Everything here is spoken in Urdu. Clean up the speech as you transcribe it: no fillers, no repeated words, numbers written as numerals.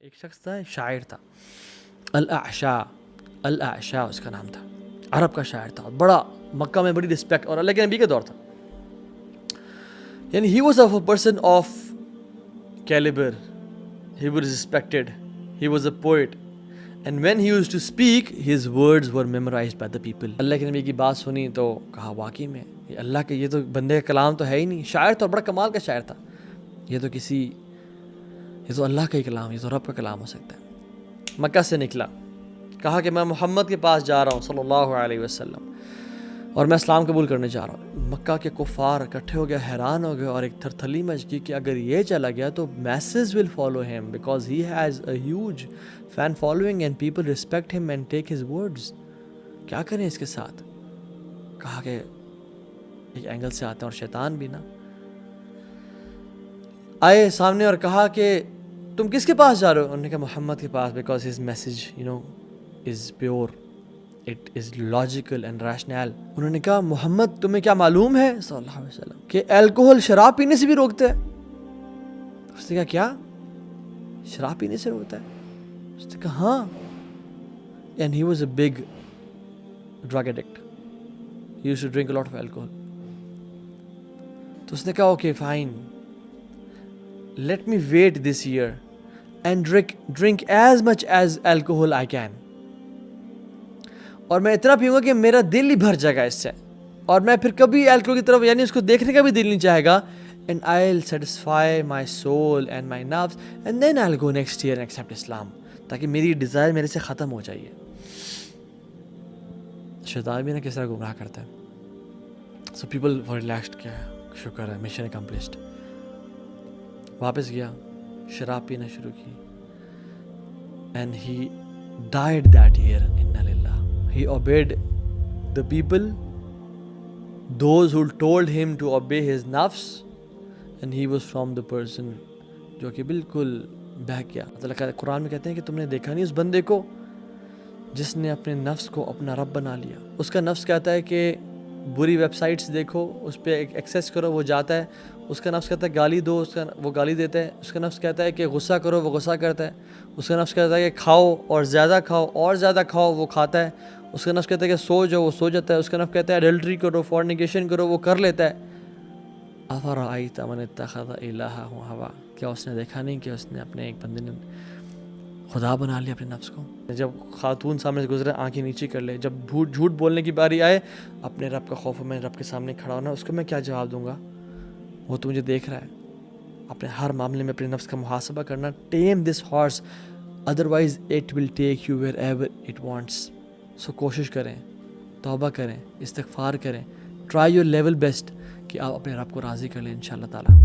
ایک شخص تھا، ایک شاعر تھا، الاعشاء اس کا نام تھا، عرب کا شاعر تھا، بڑا مکہ میں بڑی رسپیکٹ، اور اللہ کے نبی کا دور تھا. یعنی he was a person of caliber, he was respected, he was a poet, and when he used to speak his words were memorized by the people. اللہ کے نبی کی بات سنی تو کہا واقعی میں یہ اللہ کے، یہ تو بندے کا کلام تو ہے ہی نہیں، شاعر تو بڑا کمال کا شاعر تھا، یہ تو اللہ کا ہی کلام، یہ تو رب کا کلام ہو سکتا ہے. مکہ سے نکلا، کہا کہ میں محمد کے پاس جا رہا ہوں صلی اللہ علیہ وسلم، اور میں اسلام قبول کرنے جا رہا ہوں. مکہ کے کفار اکٹھے ہو گئے، حیران ہو گئے، اور ایک تھرتھلی مچ گئی کہ اگر یہ چلا گیا تو masses will follow him because he has a huge fan following and people respect him and take his words. کیا کریں اس کے ساتھ؟ کہا کہ ایک اینگل سے آتے ہیں، اور شیطان بھی نا آئے سامنے اور کہا کہ تم کس کے پاس جا رہے ہو؟ انہوں نے کہا محمد کے پاس، because his message is pure, it is logical and rational. انہوں نے کہا محمد تمہیں کیا معلوم ہے صلی اللہ علیہ وسلم کہ الکوہل شراب پینے سے بھی روکتا ہے؟ اس نے کہا کیا شراب پینے سے روکتا ہے؟ اس نے کہا ہاں. and he was a big drug addict, he used to drink a lot of alcohol. تو اس نے کہا okay fine, let me wait this year and drink as much as alcohol I can. اور میں اتنا پیوں گا کہ میرا دل ہی بھر جائے گا اس سے، اور میں پھر کبھی الکوہل کی طرف یعنی اس کو دیکھنے کا بھی دل نہیں چاہے گا. and I'll satisfy my soul and my nerves and then I'll go next year and accept Islam, تاکہ میری ڈیزائر میرے سے ختم ہو جائے. شیطان بھی نا کس طرح گمراہ کرتا ہے. so people were relaxed کہ شکر ہے مشن accomplished. واپس گیا، شراب پینا شروع کی، and he died that year. inna lillah. He obeyed the people, those who told him to obey his nafs, and he was from the person جو کہ بالکل بہک گیا. قرآن میں کہتے ہیں کہ تم نے دیکھا نہیں اس بندے کو جس نے اپنے نفس کو اپنا رب بنا لیا. اس کا نفس کہتا ہے کہ بری ویب سائٹس دیکھو، اس پہ ایکسیس کرو، وہ جاتا ہے. اس کا نفس کہتا ہے گالی دو، وہ گالی دیتا ہے. اس کا نفس کہتا ہے کہ غصہ کرو، وہ غصہ کرتا ہے. اس کا نفس کہتا ہے کہ کھاؤ اور زیادہ کھاؤ اور زیادہ کھاؤ، وہ کھاتا ہے. اس کا نفس کہتا ہے کہ سو جاؤ، وہ سو جاتا ہے. اس کا نفس کہتا ہے ایڈلٹری کرو، فورنیکیشن کرو، وہ کر لیتا ہے. افرأیت من اتخذ الہہ ہوا، کیا اس نے دیکھا نہیں کہ اس نے اپنے ایک بندے نے خدا بنا لیا اپنے نفس کو. جب خاتون سامنے سے گزرے آنکھیں نیچی کر لے. جب جھوٹ بولنے کی باری آئے، اپنے رب کا خوف، میں رب کے سامنے کھڑا ہونا، اس کو میں کیا جواب دوں گا؟ وہ تو مجھے دیکھ رہا ہے. اپنے ہر معاملے میں اپنے نفس کا محاسبہ کرنا. Time this horse otherwise it will take you wherever it wants. سو کوشش کریں، توبہ کریں، استغفار کریں، ٹرائی یور لیول بیسٹ کہ آپ اپنے رب کو راضی کر لیں انشاءاللہ تعالیٰ.